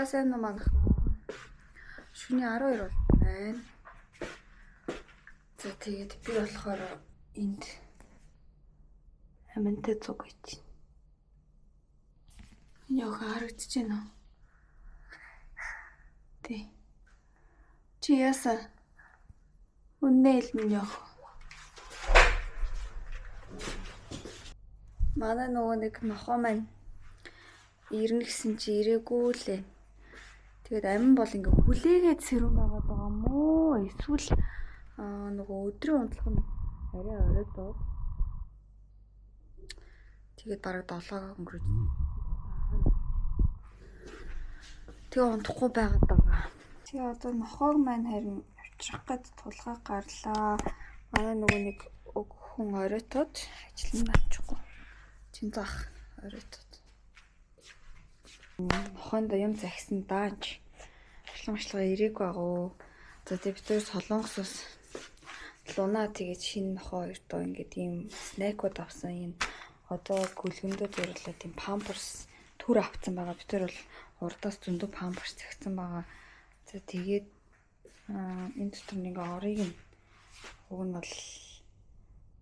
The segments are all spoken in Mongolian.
сайн уу манайх. Шөнийн 12 бол байна. За тэгээд би болохоор энд аминтай цуг гэж. Яа харагдаж байна уу? Тий. Чи яасан? Үнээл минь яах. Манай нөгөө нэг нохоо маань ирнэ гэсэн чи ирээгүй лээ. Тэгээд амин бол ингээ хүлээгээд сэрүүн байгаа мó. Эсвэл нөгөө өдрийн унтлах нь арай оройдоо. Тэгээд бараг 7 өнгөрөж. Тэгээ унтахгүй байгаад байгаа. Тэгээ одоо нохоог маань харин авчрах гээд тулгаа гарлаа. Манай нөгөө нэг хүн оройтод ажил нь авчихгүй. Чин заах оройтод. Нохоонд юм захисан дааж. Ашлага ирээгүй агуу. За тэг бид солонгосоос луна тэгээд шинэ нохоо хоёртоо ингээд ийм снэкуд авсан. Энэ одоо гүлгэндөө зурлаа тийм памперс төр авцсан байгаа. Бид бол урдаас зөндөө памперс захисан байгаа. За тэгээд энэ дотор нэг орыг нь уг нь бол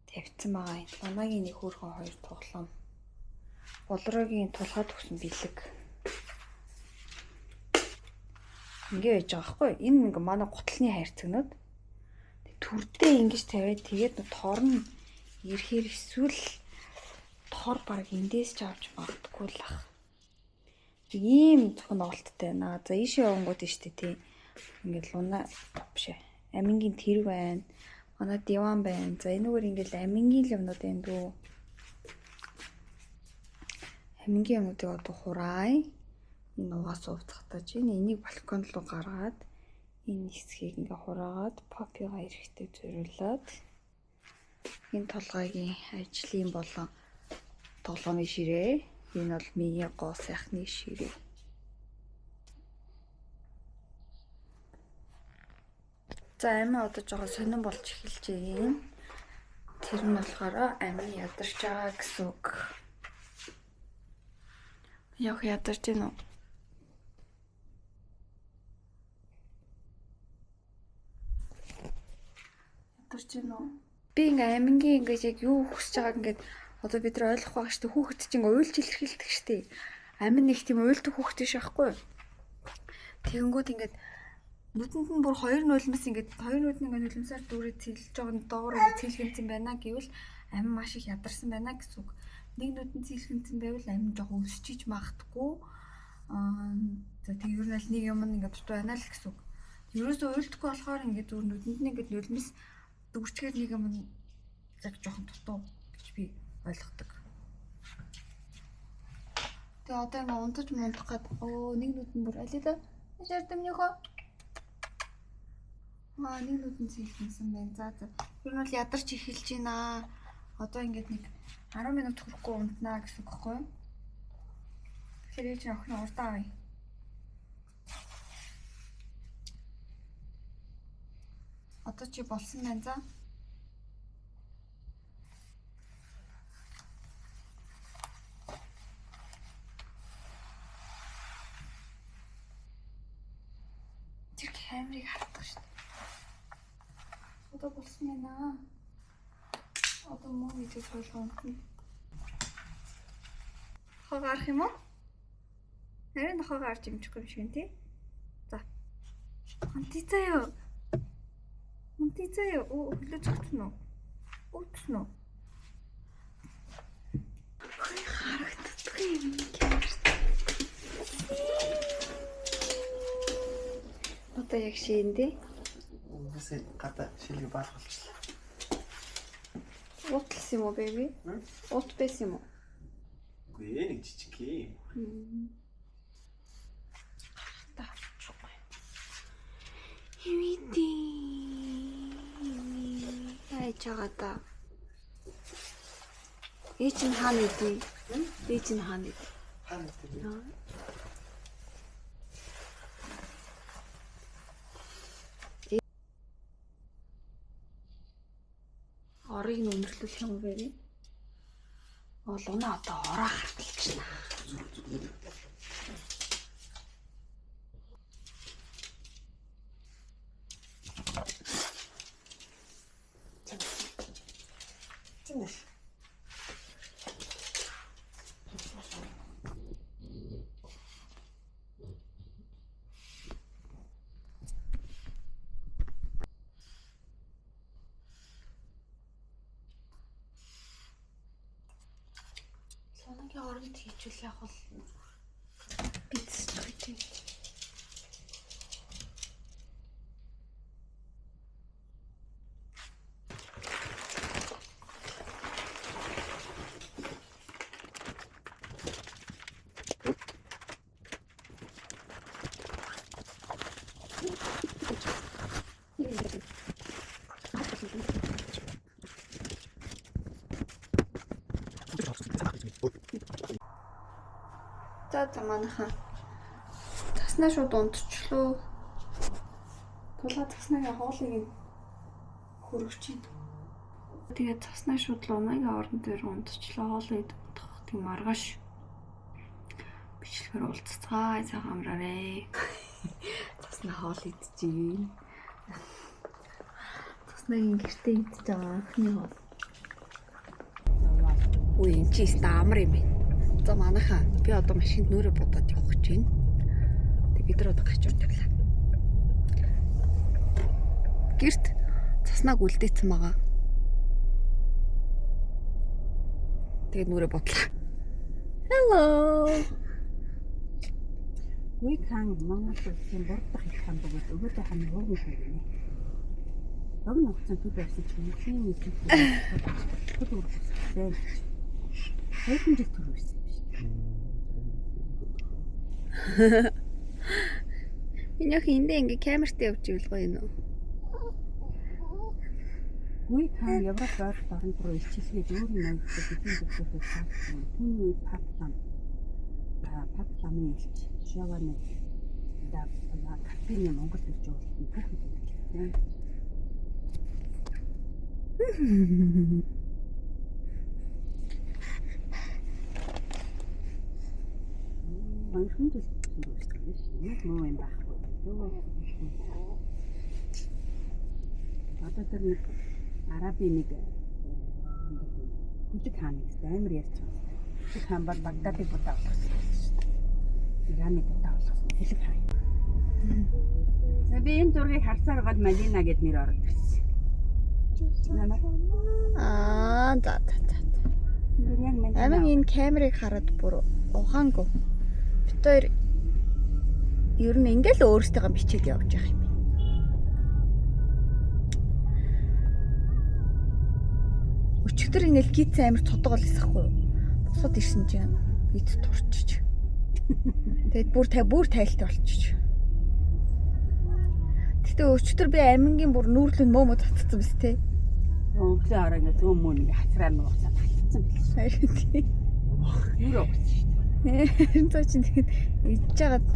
тавьсан байгаа. Лунагийн нэг хөөрхөн хоёр тоглоом. Болрогийн тулгаад өгсөн бэлэг. Ингээ яж байгаа хгүй. Энэ ингээ манай гутлын хайрцагнууд. Төрдөө ингэж тавиад тэгээд тор нь ирэхээр эсвэл тор баг эндээс ч авч магадгүй л ах. Ийм зөвхөн олттой байна. За ийшээ явангууд нь штэ тий. Ингээ луна биш ээ. Амингийн тэр байна. Манай диван байна. За энэгээр ингээл амингийн юмнууд байна дүү. Амингийн юмнуудыг одоо хураа. Энэ угаас ууцхтаа чинь энийг балкон руу гаргаад энэ хэсгийг ингээ хураагаад папига эрэхтэй зориулаад энэ толгойгийн ажлын болон тоглоомын ширээ. Энэ бол миний гоо сайхны ширээ. За амин одоо жоо сонирн болж эхэлж байна. Тэр нь болохоор амин ядарч байгаа гэсэн үг. Яг ядарч байна уу? Би ингээ амингийн ингээ яг юу хүсэж байгааг ингээд одоо бид нар ойлгох байгаа шүү дээ. Хүүхэд чинь ингээ уйлж илэрхийлдэг шүү дээ. Амин нэг тийм уйлдаг хүүхэд биш байхгүй юу? Тэгэнгүүт ингээд нүдэнд нь бүр хоёр нулимс ингээд хоёр нүд нь ингээ нулимсаар дүүрээ цэлж байгаа нь доор ингээ цэлгэнсэн байна гэвэл амин маш их ядарсан байна гэсэн үг. Нэг нүд нь цэлгэнсэн байвал амин жоо өсчиж магтгүй. За тэг ер нь аль нэг юм ингээ дутуу байна л гэсэн үг. Ерөөсөө уйлдаггүй болохоор ингээ зүр нүдэнд нь ингээ нулимс дүүрчгээр нэг юм яг жоохон дутуу гэж би ойлгодог. Тэгээ одоо ингээ унтаж мундах гээд нэг нүд нь бүр алида шаардамнийхоо нэг нүд нь цэлгэнсэн байна. За ер нь бол ядарч эхэлж байна. Одоо ингээд нэг 10 минут хүрэхгүй унтнаа гэсэн үг байхгүй юу? Тэгэхээр ээж охин урдаа авъя. Одоо чи болсон байна за. Тэр камерыг хатдаг шүү дээ. Одоо болсон байна. Одоо муу видео болгоно. Хог арах юм уу? Нарийн хог арч юмчихгүй юм шиг юм тий. За. Антицаа юу? Хөлөө зөвхөн үү? Утсан уу? Хөөе харагддаг юм камер. Одоо яг шиэндээ. Уусаа гадаа шилэг баах болчихлоо. Утлсан юм уу baby? Ут байсан юм уу? Үгүй нэг жижиг юм. Таачгүй. Хэмэдий. Айж байгаа да. Ээж нь хаана идэв? Ээж нь хаана идэв? Хаана идэв? Орыг нь өндөрлөх юм бэ? Луна одоо ороо харталчихна. Тэгээ оронд хийжүүл яг бол биз гэж юм. За манайхан таснаа шууд унтчлоо. Тулгаа таснаагийн хоолыг нь хөргөж чинь. Тэгээд таснаа шууд лунагийн орон дээр унтчлоо. Хоолыг унтах тийм маргааш бичлэгээр уулзцгаа сайхан амраарэ. Таснаа хоол идчихээн. Таснагийн гэртээ идчихэж байгаа анхны хоол. Үй энэ чи амар юм байна. За манайхаа би одоо машинд нүрэ бодоод явах гэж байна. Тэг бид нар одоо гачуур тавлаа. Гэрт цаснаг үлдээсэн байгаа. Тэгээд нүрэ бодлаа. Hello. Үй хаан Монгол улсын бурдах их хаан бөгөөд өгөөдөө хааны хөргөн шийднэ. Өгн хугацаанд төв байсан чинь мөхийн нийт төв үргэлжлэв. Хэдэн жил төрүүлсэн. Энэ хиндэ ингээ камертай явж ивэл гоё юм уу? Үй хаан Европ орнд руу илчилгээд өөрийн ноёдтой бидний зөвлөлтөд таасан. Түүний үед Папламын илч Шаваны Капины Монгол ирж уулзсан түүхэд хэлсэн. Манайхан жил төрүүлсэн. Нэг муу юм байхгүй. Одоо тэр нэг Арабын нэг хүчиг хаан амар ярьж байгаа. Хүчиг хаан бол Багдадыг будаа болгосон. Ираны будаа болгосон. Хүчиг хаан. За би энэ зургийг харсаар гол Малина гэд нэр ороод ирсэн. За. Амин энэ камерыг хараад бүр ухаангүй. Бид хоёр ер нь ингээл өөрсдөө бичээд явж байгаа юм. Өчигдөр ингээл гиз амир тодгол эсэхгүй. Босоод ирсэн чинь гиз турчиж. Тэгээд бүр тайлтай болчих. Гэтэ өчигдөр би амингийн бүр нүүрлэн мөөмө татцсан биз тээ. Өглөө ороо ингээ зүүн мөн ингээ хацраар нь уцаад хатсан билээ. Харин тийм. Юу өгсөн шүү дээ. Энэ цаа чинь тэгээд идж жагаад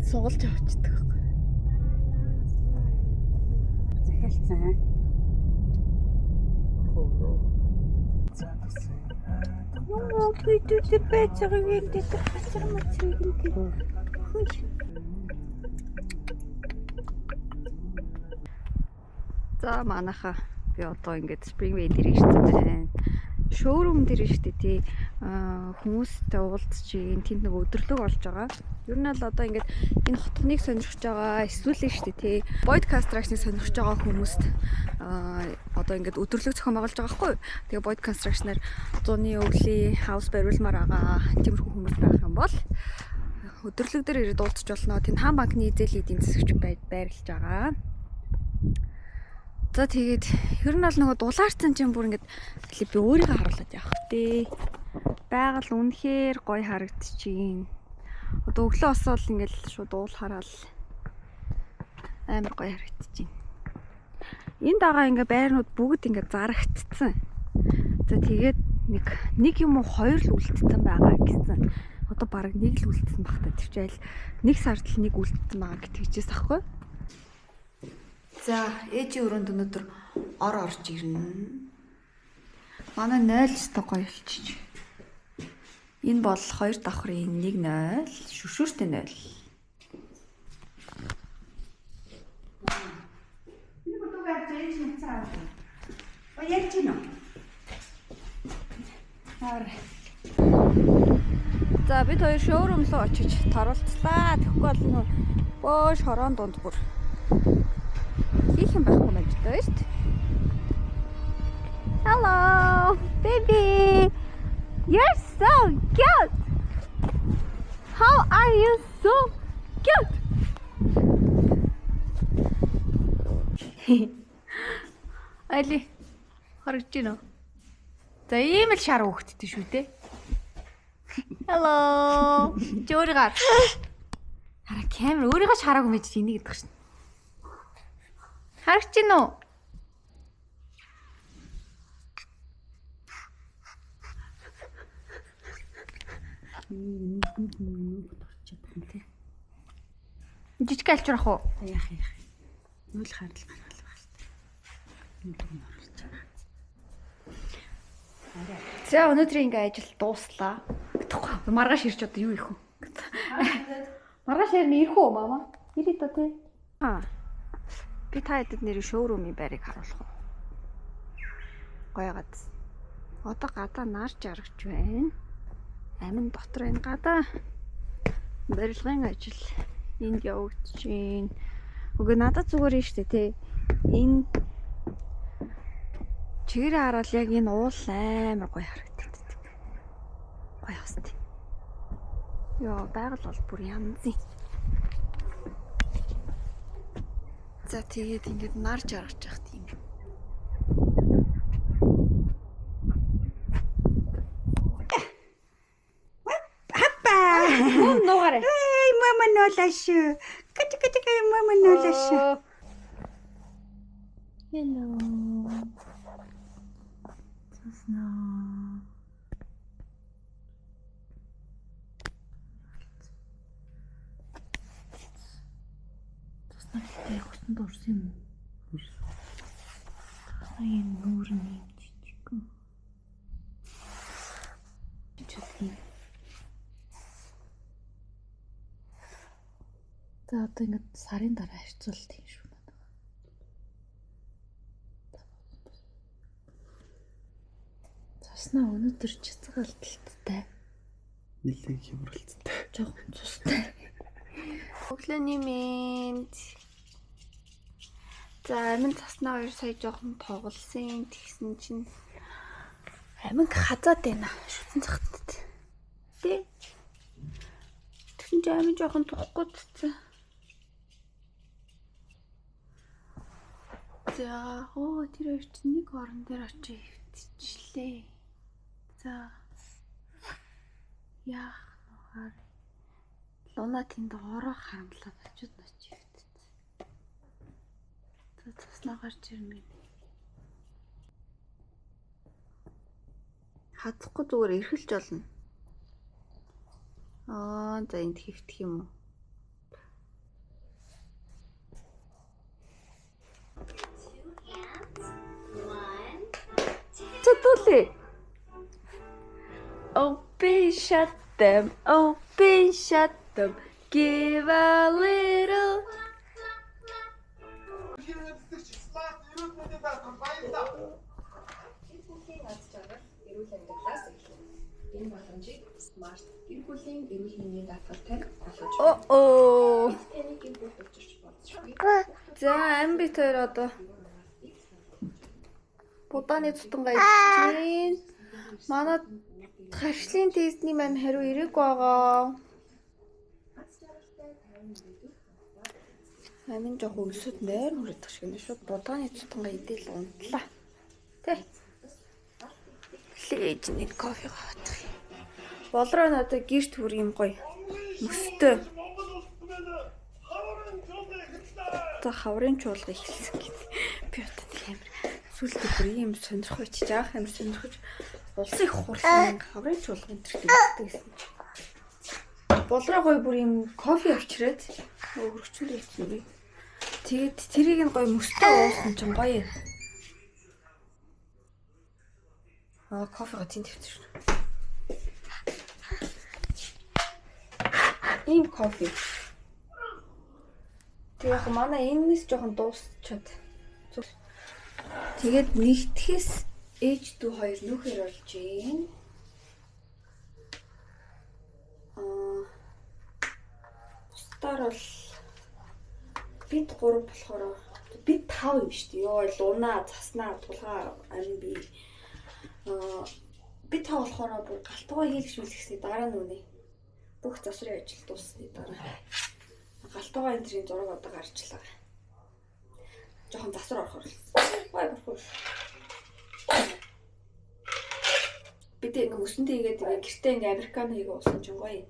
суулж авчдаг байхгүй. Захиалцсан. Юу гэдэг байцааг юм дээр хасармац юм дээр. За манайха би одоо ингээд Springway дээр ирсэн байна. Шоурум дээр шүү дээ тий. Хүмүүстэй уулзчих, тэнд нэг өдөрлөг болж байгаа. Ер нь л одоо ингээд энэ хотгоныг сонирхож байгаа эсвэл шүү дээ тий. Void Construction-ыг сонирхож байгаа хүмүүст одоо ингээд өдөрлөг зохион байгуулж байгаа байхгүй юу? Тэгээ Void Construction-аар 100-ны өвлийн хаус бариулмаар байгаа тиймэрхүү хүмүүс байх юм бол өдөрлөг дээр ирээд уулзч болно. Тэнд хаан банкны эзэл эдийн засагч байрлаж байгаа. За тэгээд ер нь бол нөгөө дулаарцсан чинь бүр ингээд би өөрийгөө харуулад явах дээ. Байгаль үнэхээр гоё харагдчихээн. Одоо өглөө босоод ингээд шууд уул хараад амар гоё харагдчихээн. Энд байгаа ингээд байрнууд бүгд ингээд зарагдцсан. За тэгээд нэг юм уу хоёр л үлдсэн байгаа гэсэн. Одоо бараг нэг л үлдсэн баг та тэр чинь нэг сард л нэг үлдсэн байгаа гэж хэлчихсэн аахгүй. За ээжийн өрөөнд өнөөдөр ор орж ирнэ. Манай 0 ста гоё болчих. Энэ бол 2 давхрын 1-0, шүршүүртэй 0. Энэ бүдүүгээр зээж нэцээ. Баяж чинь үү? За бид хоёр шоурум руу очиж торолцлаа. Тэгэхгүй бол бөөш хорон дунд бүр хийх юм байхгүй байж таа шүү дээ. Hello, baby. You're so cute. How are you so cute? Али харагдаж байна уу? За ийм л шар хөөхтдээ шүү дээ. Hello. Жөөргөр. Хараа камер өөрийгөө шараагүй мэдж энийг гэдэг шин. Харагдаж байна уу? Жижиг альчрах уу? Яах. Үйл хардал гаргал байх л та. Нүдэн оруулж байгаа. За өнөөдрийн ингээ ажил дууслаа. Гэхгүй маргааш ирж одоо юу их вэ? Маргааш ирнэ ирэх үү мама? Ирээ доо тий. Би та хэдэд нэр шоурумын байрыг харуулах уу? Гоё гад. Одоо гадаа нар жаргаж байна. Амин дотор энэ гадаа барилгын ажил энд явагдаж байна. Үгүй надад зүгээр нь штэ тий. Энэ чигээрээ хараад яг энэ уул амар гоё харагдаад. Гоё хостой. Йоо, байгаль бол бүр янзын. За тэгээд ингээд нар жаргаж явах тийм. Нуугараа. Эй, мама ноолаш. Кати мама ноолаш. Hello. Цаснаа. Цаснаа хөстөнд орсон юм уу? Аян нүүр нь жижиг. Чүтгий. За одоо ингээд сарын дараа харьцуулт юм шүү надад. Цаснаа өнөөдөр цэцэг алдалттай. Нилээн хямралцтай. Жохон цустай. Өглөөний мэнд. За амин цаснаа 2 сая жоохон тоглосон. Тэгсэн чинь амин хазаад байна. Шүтэн цагтд. Тэ. Тэгсэн чинь амин жоохон тухгүй цэцэн. За тэр хоёр чинь нэг орон дээр очиж хөвтчихлээ. За. Яах нөхөр. Луна тэнд ороо харамлаад очиж хөвтчихсэн. За цаснаа гарч ирнэ. Хацахгүй зүгээр эрхэлж болно. За энд хэвтэх юм уу? Tutuli. Open, shut them. Open, shut them. Give a little. Энэ боломжийг смарт гэр бүлийн эрүүл мэндийн даатгалтай болгож байна. Таны гэр бүл учирч болчихгүй. За амбит хоёр одоо Буданы тутангаа идчихээн. Манай харшлын тестний маань хариу ирээгүй байгаа. Амин жоох өсөд нойр хүрэх шиг нэ шууд Буданы тутангаа идэл унтлаа. Тэ. Лээж нэг кофе гоотох юм. Болроо надад гэрт хүр юм гоё. Мөстэй. Та хаврын чуулга ихэлсэн гэв. Би одоо нэг амар сүлдээ бүр юм сонирхож жаах амар сонирхож улсын их хурлын хаврын чуулга энэ төр гэсэн чи. Болроо гоё бүр юм кофе авчирээд өргөчүүл хийсэн. Тэгээд тэрийг нь гоё мөстэй уусан чинь гоё. Кофега тийм дэвтэр. Ийм кофе. Тэг яг манай энэс жоохон дуусчаад. Тэгээд нэгтгэхээс ээж дүү хоёр нөхөр болж гин. Стар бол бид 3 болохоор бид 5 юм шүү дээ. Йоо луна, цаснаа, тулгаа, амби. Би та болохоор бүр галтгоо хийлгшүүлэхсний дараа нүнэ. Бүх засрын ажил дуусны дараа. Галтгоо энтрийн зураг одоо гарчлаа. Жохон засвар орохоор. Бай бүр. Би тэг ингээ мөсөндөө игээд тэгээ гэртээ ингээ американо хийгээ уусан ч гоё юм.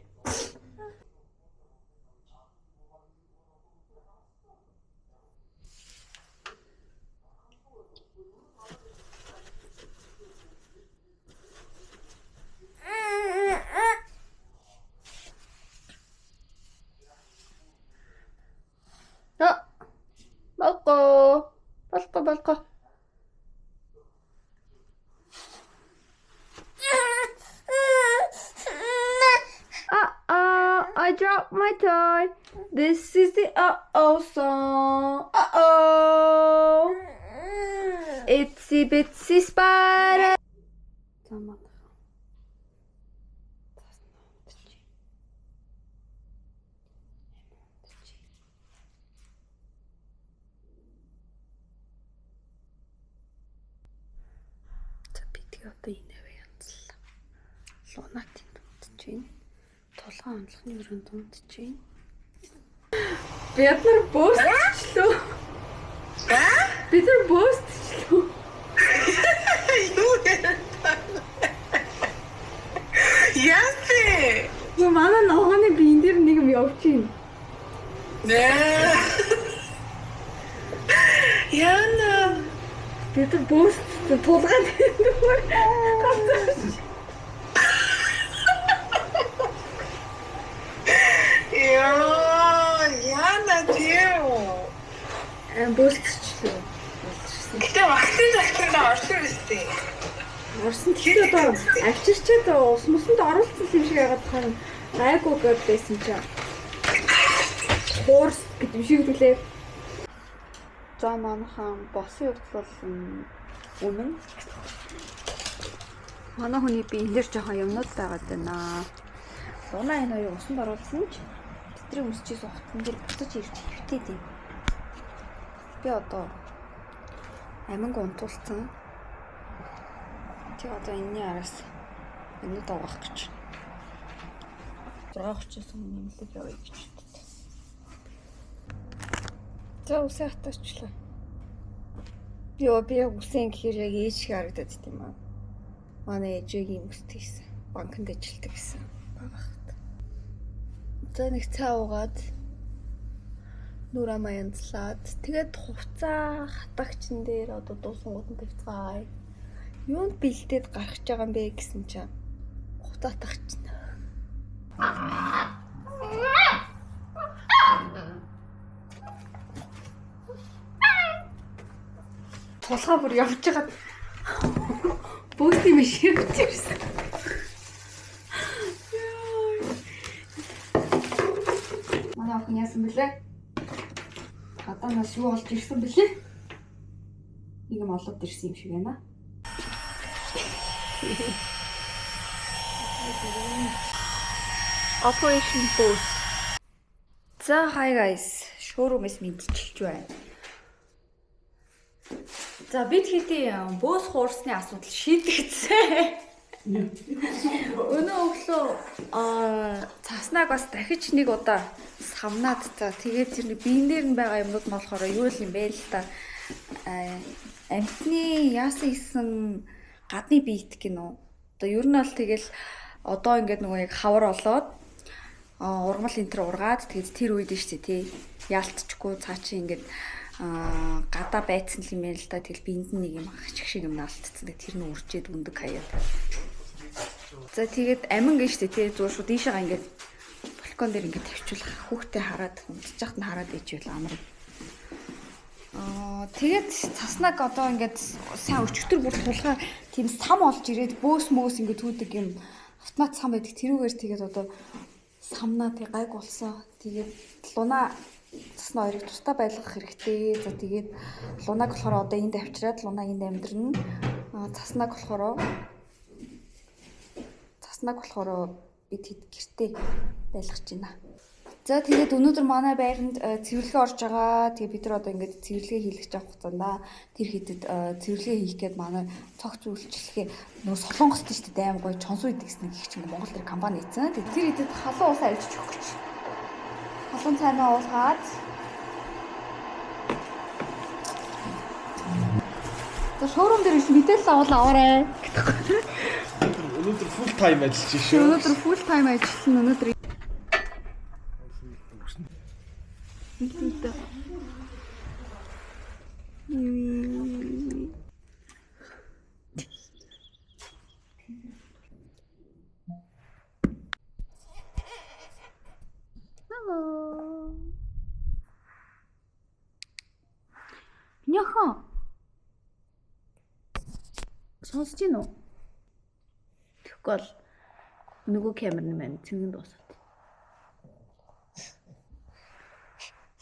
Балко. I dropped my toy. This is the uh-oh song. Uh-oh. Itsy bitsy spider. Tamam. Одоо инээвэ янзлаа. Лунатын дундж байна. Тулгаан амлахны өрөөнд дундж байна. Бид нар бөөсчлөө. Бид нар бөөсчлөө. Юу яа? Яасэ. Юу манай ногооны биен дээр нэг юм явж байна. Нэ. Яна. Бид нар бөөсчлөө тулгаан дээр ганцаарч. Яна тийм. Бөөсчлөө. Гэтэ вакцины захиргаанд орсон үстэй. Орсон ч одоо авчирчаад ус мөсөнд оруулсан юм шиг яагаад хаа гайгүй гэд байсан чинь. Хуурс гэдэг шиг төлөө. За манайхан босын хувьд бол үнэн. Манай хүний биенээр жоохон юмнууд байгаад байна. Луна энэ хоёрыг усанд оруулсан ч тэдний өмсчээс ухтан дээр буцаж ирж хөвтэй тийм. Би одоо аминг унтуулсан. Тэг одоо энэний араас юмнууд авах гэж. 6:30-аас өмнө нэмэлт явъя гэж боддог. За үсээ хатаачлаа. Би үсэн гэхээр яг ээж шиг харагдаад тийм аа. Манай ээжийн өмсдөг гэсэн. Банкнд ажилладаг гэсэн. Багахт. За нэг цаа угаад нүр амаа янзлаад тэгээд хувцаа хатагчин дээр одоо дуусангууд нь тавьцгаая. Юунд бэлдээд гарах гэж байгаа юм бэ гэсэн чинь хувцаа хатагчин. Тулгаа бүр явж байгаа. Бөөсний биш явж ирсэн. Манай охин яасан бэлээ? Гадаанаас юу олж ирсэн бэлээ? Нэг юм олоод ирсэн юм шиг байна. Operation Boost. За hi guys. Шоурумээс мэдчилж байна. За бид хэдийн бөөс хуурсны асуудал шийдэгдсэн. Өнөө өглөө цаснаг бас дахиж нэг удаа савнаад та тэгээд тэр биенээр нь байгаа юмнууд нь болохоор юу юм бэ л та амтны яасан исэн гадны биет гинөө. Одоо ер нь бол тэгэл одоо ингээд нөгөө яг хавар олоод ургамал энэ төр ургаад тэгээд тэр үед нь шүү дээ тий. Яалтчгүй цаа чи ингээд гадаа байцсан юм байна л да. Тэгэл биенд нэг юм ачиг шиг юм наалтцсан. Тэр нь үржээд өндөг хаяад. За тэгээд амин гэж шүү дээ тий. Зур шууд ийшээгаа ингээд балкон дээр ингээд тавьчихвал хүүхдээ хараад унтчих чахт нь хараад ээжвэл амар. Тэгээд цаснаг одоо ингээд сайн өчтөр бүр тулгаа тийм сам олж ирээд бөөс мөөс ингээд түүдэг юм автомат сам байдаг. Тэрүүгээр тэгээд одоо самнаа тэг гайг болсон. Тэгээд луна цасна хоёрыг тусдаа байлгах хэрэгтэй. За тэгээд лунаг болохоор одоо энд авчираад луна энд амьдрна. Цаснаг болохоор бид хэд гэртээ байлгаж байна. За тэгээд өнөөдөр манай байранд цэвэрлэгээ орж байгаа. Тэгээд бид нар одоо ингээд цэвэрлэгээ хийх гэж байгаа хугацаанда тэр хэдэд цэвэрлэгээ хийх гээд манай цогц үйлчлэгээ нөгөө Солонгост ч тийм аим гоё чонсуу идэг гэсэн их чинь Монгол төр компани ийцэн. Тэгээд тэр хэдэд халуун ус арилж өгөх гэж. Халуун цайнаа уулгаад за шоурум дээр их мэдээлэл аваарай. Өнөөдөр full time ажиллаж шүү. Өнөөдөр full time ажилласан. Өнөөдөр Няха. Сонсож гин үү? Тэгвэл нөгөө камерны маань цэнгэн дуусаад.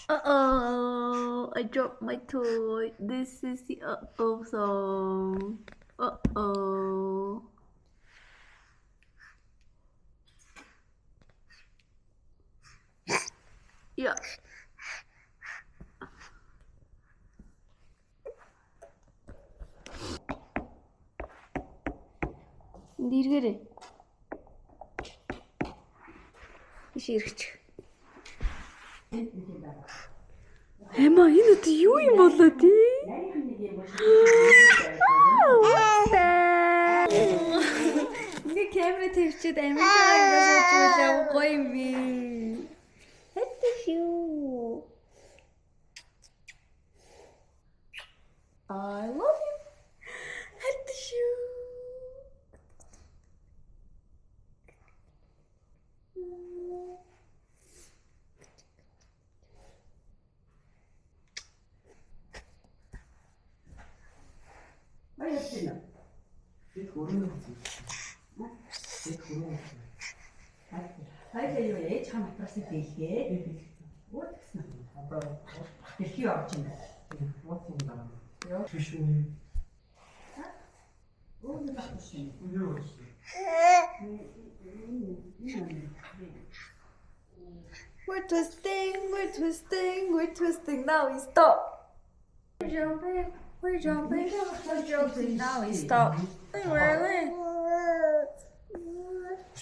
Uh-oh, I dropped my toy. This is the uh-oh song. Uh-oh. Yeah. Дэргэрээ. Иш ирэх. Эмма энэ үт юу юм болоо тий? Ингээ камера тавьчихэд амигаа ингэж сууж гоё юм би. Хэтэ шүү. I love you. Хэтэ шүү. Хайла юу ээж хам матрасыг дэлгээ. Уу гэсэн. Одоо дэлхий орж байна. Уу юм даа. Яа шишүү. Уу нэг шишүү. Юу вэ? We're twisting, now we stop. We're jumping, now we stop. Really?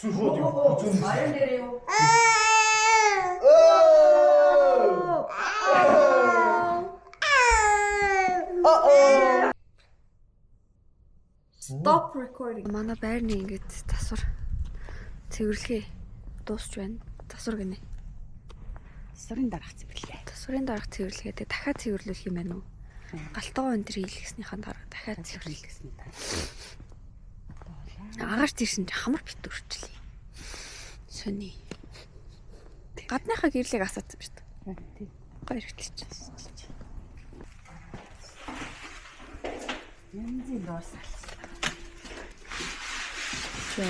Ayun nereye? Stop recording. Манай байрны ингээд тасвар цэвэрлэгээ дуусч байна. Тасвар гинэ. Тасварын дараах цэвэрлэгээ. Тасварын дараах цэвэрлэгээ дахиад цэвэрлүүлэх юм байна уу? Галтгоо энэ төр хийлгэснийхэн дараа дахиад цэвэрлэхсний дараа. Агаарч ирсэн чи хамар бит өрчлээ. Сони. Гадныхаа гэрлийг асаацсан шүү дээ. Тийм. Гоё хэрэглэж. Янзын дуусал. За.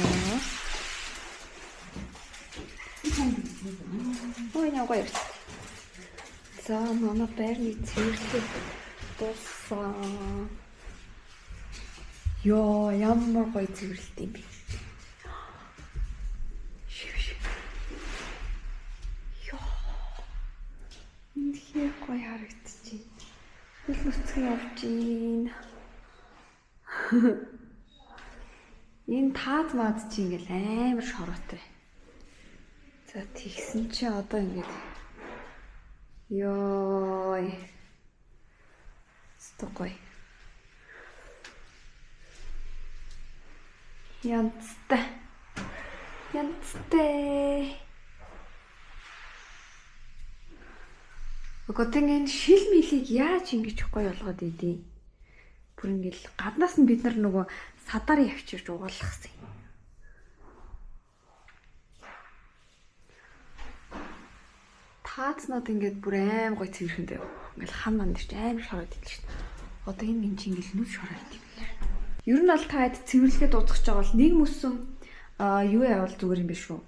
Ой, гоё. За, манай байрны цэвэрлэг дууссан. Йоо, ямар гоё цэвэрлэлт юм бэ. Йоо. Үнэхээр гоё харагдчихэв. Хөл нүцгэн явж гин. Энэ таад маад чи ингээл амар шороотой. За тэгсэн чи одоо ингээд ёо. Стокой. Янцтай. Өгөөтэн шил мэлийг яаж ингэж гоё болгоод идэв. Бүр ингээл гаднаас нь бид нар нөгөө садаар явчирч угаалгасан юм. Таазнууд ингээд бүр аим гоё цэвэрхэндээ. Ингээл хан манд ч аим шороод идэв шүү дээ. Одоо энэ минь чи ингээл нүд шороод идэв. Ер нь бол та хэд цэвэрлэгээ дуусгах гэж байгаа бол нэг мөсөн юу явал зүгээр юм биш үү?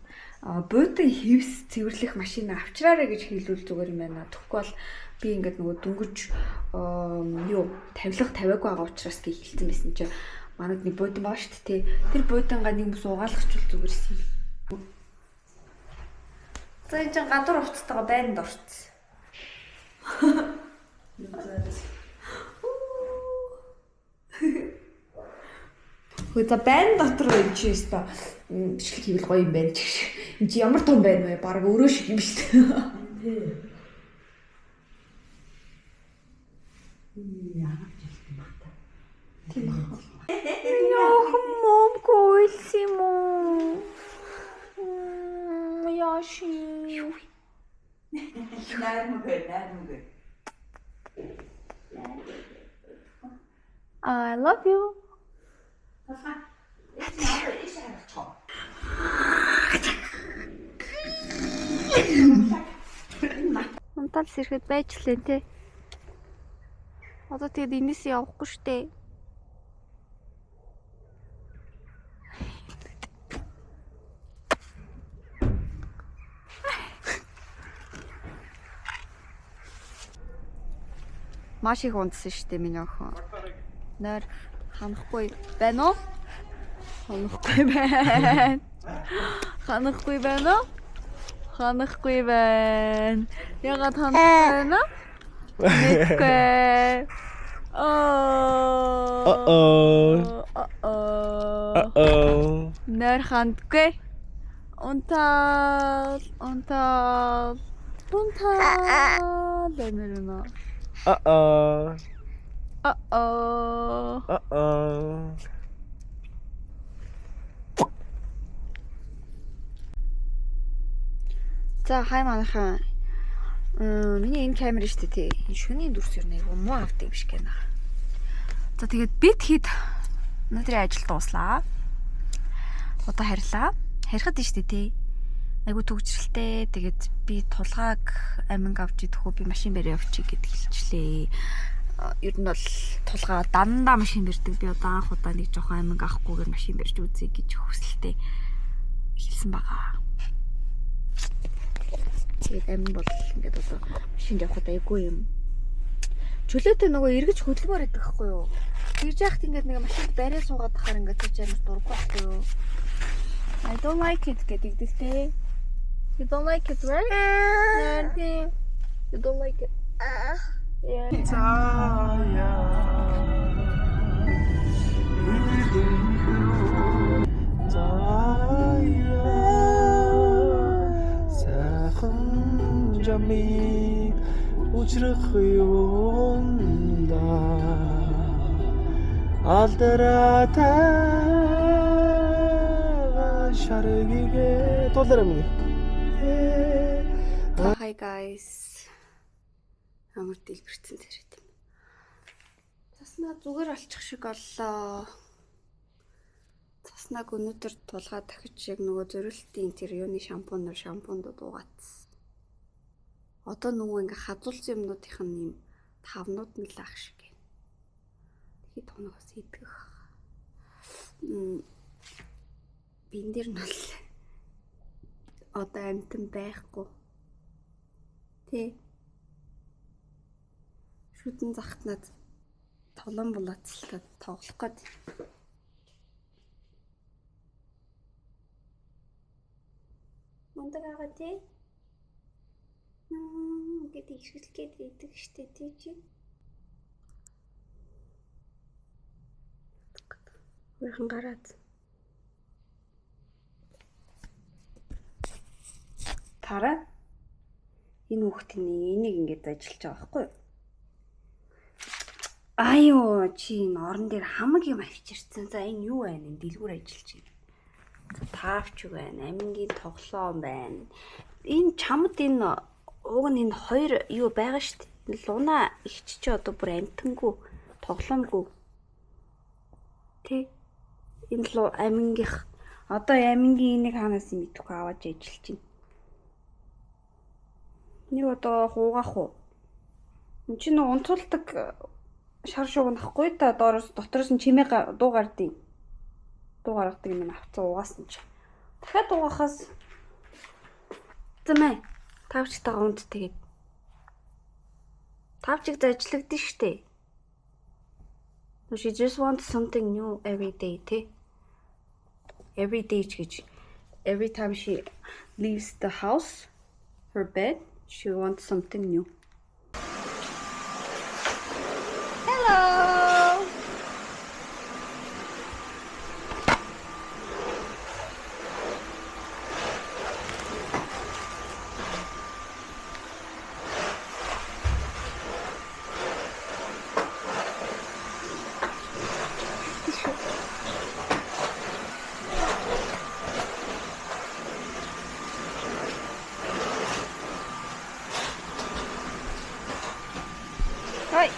Буудын хевс цэвэрлэх машин авчраарэ гэж хэлвэл зүгээр юм байна. Тэгэхгүй бол би ингээд нөгөө дүнгэж юу тавилга тавиагүй байгаа учраас гэж хэлсэн байсан чи манад нэг буудын байгаа шүү дээ. Тэр буудингаа нэг мөс угаалгачвал зүгээрсэн. За энэ чинь гадуур уцтайгаа байранд орцсон. Хөөе за байна дотор энэ чи өстө бичлэг хийвэл гоё юм байна ч гэж. Энд чи ямар том байна вэ? Бараг өрөө шиг юм шүү дээ. Яагаад ч юм бэ? Тийм аа. Яах мамко илсим уу? Яши. Наймаг. I love you. Унтал сэрэхэд байжлаа те. Одоо тэгээд энэс явахгүй штэ. Маш их унтсан штэ миний охин. Нойр ханахгүй байна уу? Ханахгүй байна. Ханахгүй байна уу? Ханахгүй байна. Ягаад ханахгүй байна? Мэдгүй. Нойр хандгүй. Унтал. Лэмэрнэ. За хай манайхан. Миний энэ камер шүү дээ тий. Энэ шөнийн дүрс юу нэг муу авт юм шиг байна. За тэгээд бид хэд өнөөдрийн ажил дууслаа. Одоо харьлаа. Харихад нь шүү дээ тий. Айгу төгжрэлтэй. Тэгээд би тулгааг аминг авч идэх үү би машин барь явчих гэд хэлчихлээ. Ер нь бол тулгаа дандаа машин барьдаг. Би одоо анх удаа нэг жоохон аминг авахгүйгээр машин барьж үзье гэж хүсэлтэй хэлсэн байгаа. Тэгээд амин бол ингээд одоо машин явахад айгүй юм. Чөлөөтэй нөгөө эргэж хөдөлмөр идэх байхгүй юу? Тэгж яхад ингээд нэг машинд барай суугаад тахаар ингээд тийж амар дурггүй байхгүй юу? I don't like it гэдэг дээ. You don't like it, right? Yeah. You don't like it. Yeah. Сайхан жамиг учрах юунда алдарата шаргигээ тулаараа минь. Hi guys. Амар дэлбэрсэн зэрэг юм. Заснаа зүгээр олчих шиг боллоо. Заснаг өнөөдөр тулгаа дахиж яг нөгөө зөрөлтийн тэр юуны шампунаар шампунд дуугац. Одоо нөгөө ингээ хазуулсан юмнуудынх нь юм тавнууд нь л ах шиг байна. Тэгэхэд хоногоос идэх. Бин дээр нь бол одоо амтан байхгүй. Тэ. Шүдэн захтнаад толон булаацлаад тоглох гээд. Мундагаа тий. Ингээд ихшгэлгээд идэг штэ тий чи. Үрхэн гараад. Тара энэ хүүхдийн энийг ингээд ажиллаж байгаа байхгүй юу? Аюу чи энэ орон дээр хамаг юм авчирсан. За энэ юу байна? Энэ дэлгүүр ажиллаж байна. Таавч байна. Амингийн тоглоом байна. Энэ чамд энэ уг нь энэ хоёр юу байгаа шүү дээ. Луна ихч чи одоо бүр амтангүй тоглоомгүй. Тэ? Энэ амингийнх одоо амингийн энийг хаанаас юм идэхгүй аваад ажиллаж байна. Нэг одоо хуугаах уу? Энд чинь унтуулдаг шар шууг нахгүй та дотроос нь чимээ дуу гардыг. Дуу гаргадаг юм авцсан угаасан чи. Дахиад угаахаас зэмээ тавчтайгаа унд тэгээд. Тавчиг ажиллагдсан штэ. So she just wants something new every day, тэ? Every day гэж every time she leaves the house her bed. She wants something new. Hello. Hi.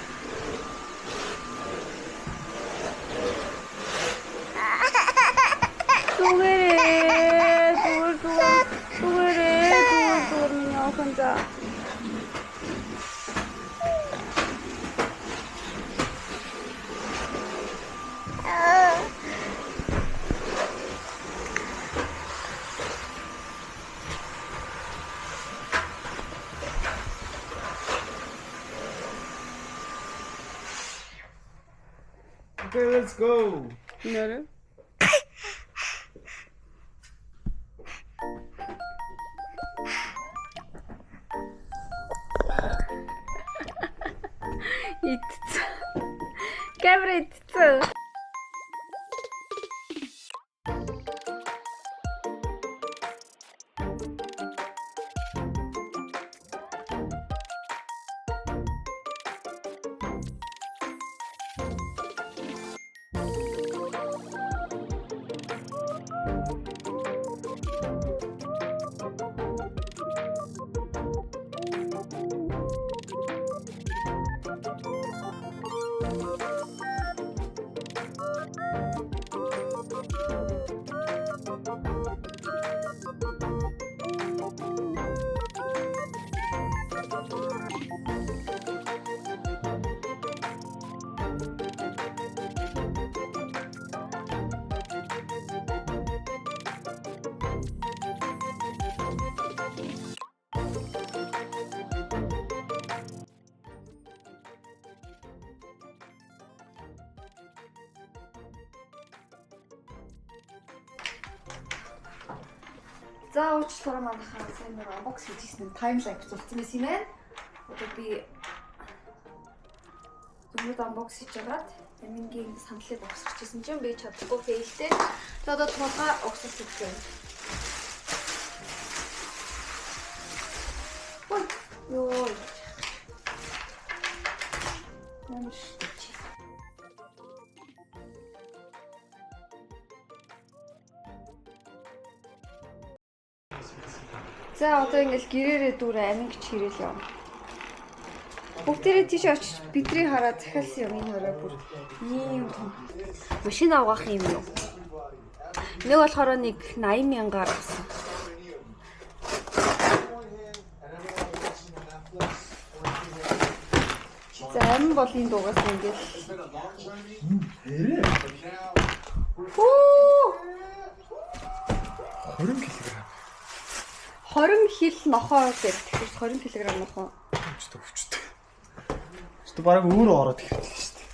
또 그래. 민영 혼자. Okay, let's go. 너를? 이트츠. 카메라 이트츠. За уучлаарай манайхаа сайн нэг unbox хийжсэн таймлапс болсон байсан юм байна. Одоо би зөвхөн unbox хийж байгаад Амингийн сандлыг өгсөжсэн чинь би чадахгүй фейлтэй. За одоо тулгаа өгсөж өгье. Ой, ёо. Намш. За одоо ингээл гэрээрээ дүүрээ амин гэж хийрэл явна. Бүгдээрээ тийш очиж бидний хараад захиалсан юм энэ орой бүр ийм том. Машин авах юм юу? Нэг болохоор нэг 80,000-аар авсан. За амин бол энэ дугаас ингээл. Хөө 20 кг. 20 хил нохоо гэдэг. 20 кг нохоо. Өвчтэй. Өвчтэй бараг өөрөө ороод ихэвчлээ шүү дээ.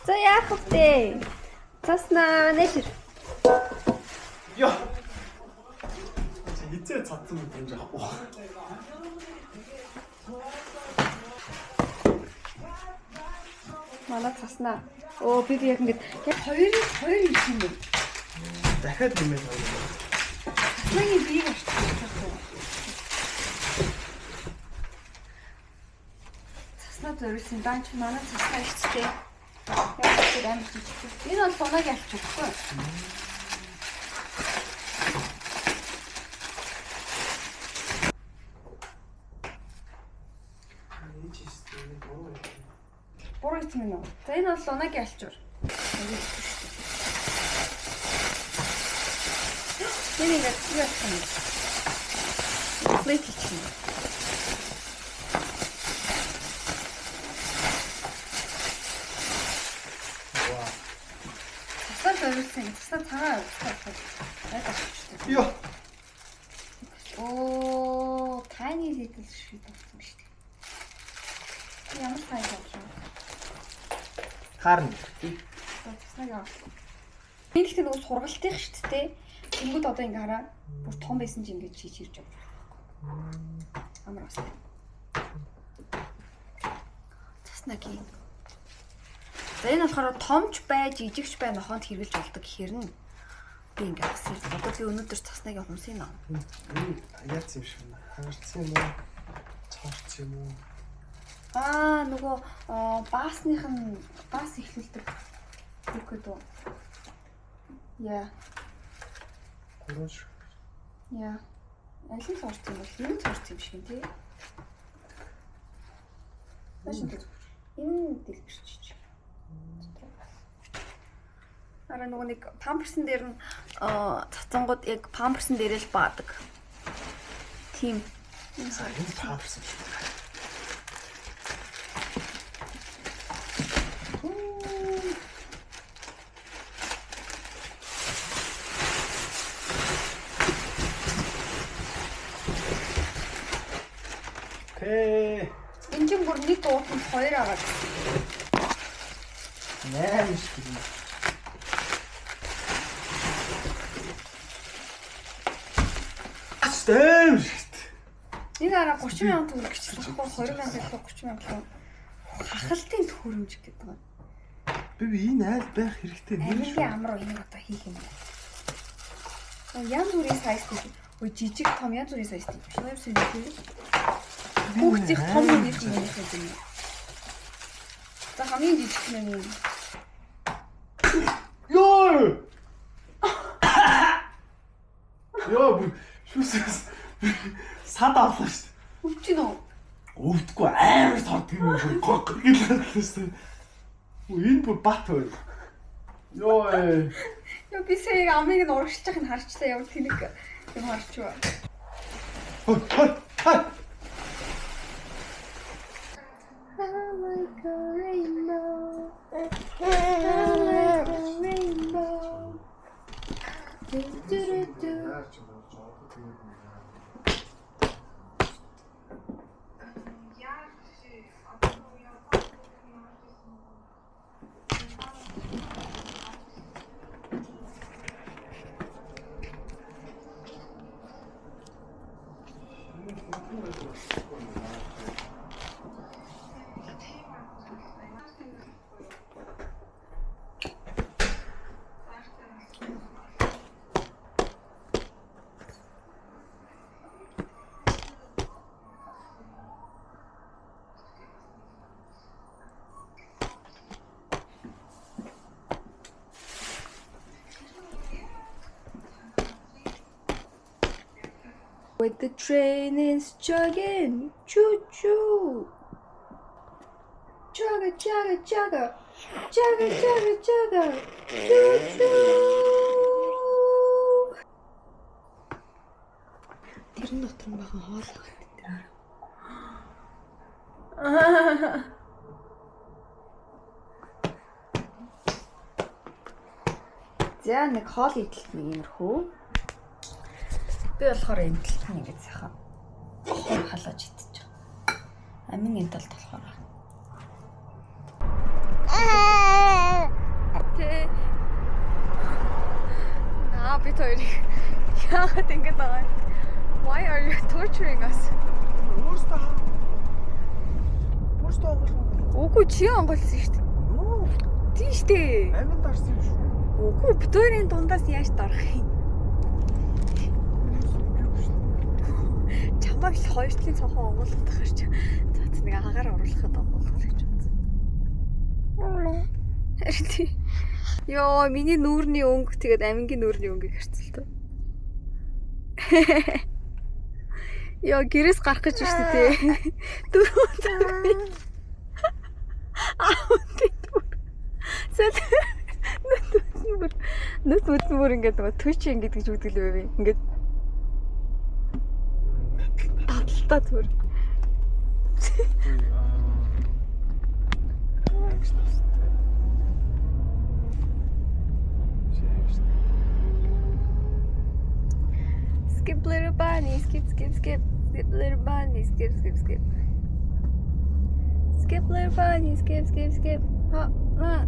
За яах вэ? Таснаа нэшэр. Ёо. Чи хизээ цацсан юм жаахгүй. Манай таснаа. Оо би яг ингэж хоёр юм шиг юм. Дахиад гэмээр хоёр. Миний биеийг авчихсан. Таснаа зориулсан даанч манай таснаа ихтэй. Яг тэр амар жижиг. Энэ бол тунаг ялчихгүй. Буруу юм уу? За энэ бол унаг ялчуур. Энэ ингээд яг юм. Плейт чинь. Вау. Тасаа зориулсан. Тасаа цагаан. Ёо. Оо, tiny little shit болсон шүү дээ. Ямар сайз авсан. Харна. Таснаа яа. Энэ ихтэй нөгөө сургалтын шүү дээ. Тэнгүүд одоо ингээ хараа. Бүр том байсан чинь ингэж хийж ирж байгаа. Амар бас. Цаснагийн. За энэ болохоор томч бай, жижигч бай нохоонд хэрэглэж болдог гэхээр нь би ингээд бас одоо би өнөөдөр цаснагийн хумсын нөө. Яац юм шиг байна. Хагарцсан юм уу? Цоорч юм уу? Нөгөө баасных нь баас ихлүүлдэг. Үгүй дөө. Яа. Гурван. Яа. Алин цоорч юм бол энэ цоорч юм шиг тий. Энэ дэлгэрч. Ара нөгөө нэг памперсын дээр нь цацангууд яг памперсын дээрээ л баадаг. Тийм. Энэ памперс. Энд чинь бүр нэг уутанд 2 агаад. Нෑм шиг юм. Астэм шít. Энэ араа 30,000 төгрөг гэчихсэн. 20,000 төгрөг 30,000 хахалтын төхөөрөмж гэдэг байна. Би энэ айл байх хэрэгтэй нэр шүү. Амийн амар энэ одоо хийх юм байна. Янз бүрийн сайзтай. Өө жижиг том янз бүрийн сайзтай биш. Хоёр сэдвээ. Хүүхдийн том нэг юм хэлээд байна. За хамгийн жижиг нь юм. Ёо! Ёо, шүүс сад авлаа шүү. Өвчин үү? Өвдөхгүй амар сард юм шиг гог гэлээсэн. Энэ бүр бат бай. Ёо. Яа би сая амиг нь урагшиж байгааг нь харчлаа. Ямар тэнэг юм харчваа. Хай. Oh my god, rainbow. Oh my god, rainbow. Do. With the train is chugging, choo choo. Chugga chugga chugga, chugga chugga chugga, choo choo. Тэрэн дотор нь бахан хоол гэдэг. За нэг хоол идэлт нэг юмрхүү. Би болохоор энэ талд нь ингэж яхаа. Халааж идчих. Амин энэ талд болохоор. Би тойрог яагаад ингэж байгаа юм? Why are you torturing us? Өөртөө онгол. Үгүй чи онгойлсон шүү дээ. Тийм шүү дээ. Амин дарсан юм шүү. Үгүй битүүрийн дундаас яаж дарах юм? Чамайг л хоёр талын цонхоо онгойлгох харч. За нэг агаар оруулахад онгойлгох гэж бодсон. Харин ёо миний нүүрний өнгө тэгээд амингийн нүүрний өнгөийг харцлаа. Ёо гэрээс гарах гэж байна шүү дээ. Дөрөв цаг. Нүд бүр ингээд нөгөө төч ингээд гэж үгэлээ би. Ингээд таталтаа зүгээр. Skip little bunny, skip little bunny, skip. Skip little bunny, skip. Hop, na.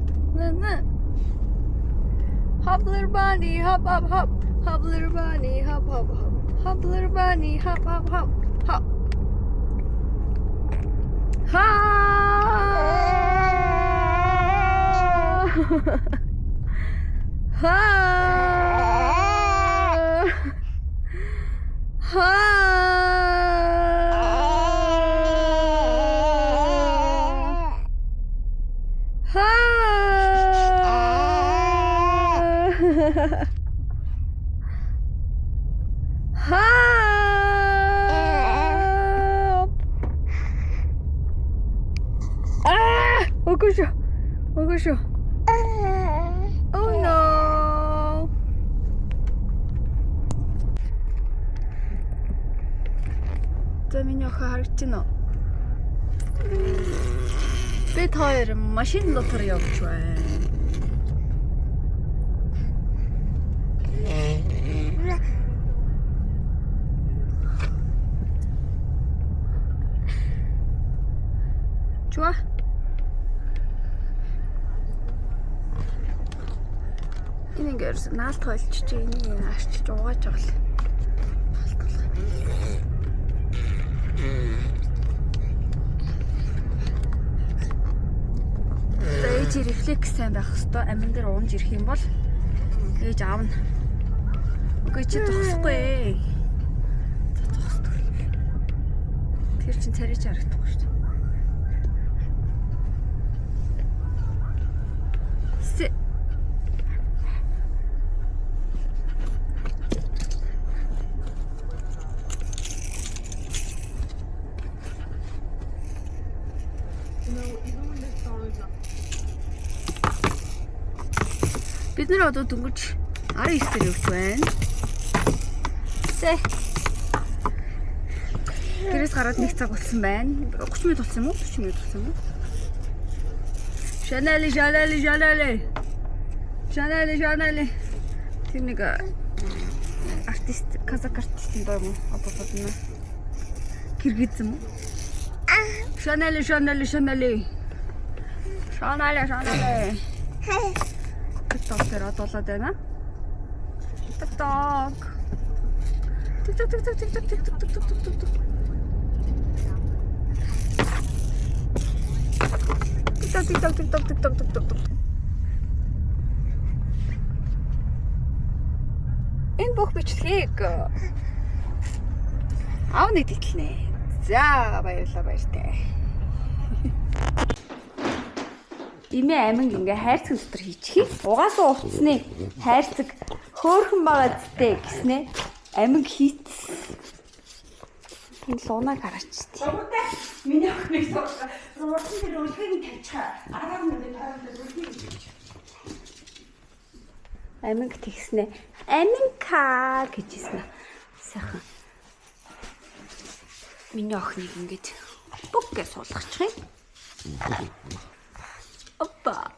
Hop little bunny, hop. Hop little bunny, hop. Hop little bunny, hop. Ogosho. Oh no. За миний охин харагдаж байна уу? Бид хоёр машин дотор явж байна. Чуа? Энийгээс наалт хойлчиж энийг арчиж угааж байгаа л. Ээж рефлекс сайн байх хэвээр амин дээр уунж ирэх юм бол ээж аавна. Үгүй чи зогсохгүй ээ. Зогсдог. Тэр чин царайч харагдахгүй шүү дээ. Бид нэр одоо дөнгөж 19 дээр явж байна. Гэрээс гараад 1 цаг болсон байна. 30 минут болсон юм уу? 40 минут болсон юм уу? Жанали. Тэр нэг артист, казак артистын доо юм одоо бодно. Киргиз юм уу? Жанали. TikTok дээр одуулаад байна. TikTok. Энэ бүх бичлэгийг аавны дитлэнэ. За баярлалаа. Имээ амин ингээ хайрцаг дотор хийчихээ. Угаасаа уцсны хайрцаг хөөхөн байгаа зүтэй гэснээ амин хийц. Энэ луунаг хараач. Миний охиныг суулгаа. Руусан дээр үлгээг тавьчихаа. Араа нүдэ тойрондоо үлгээг тавьчих. Амин тэгснээ. Аминка гэжсэн. Сайхан. Миний охиныг ингээд бүггээ суулгачих юм. Опа.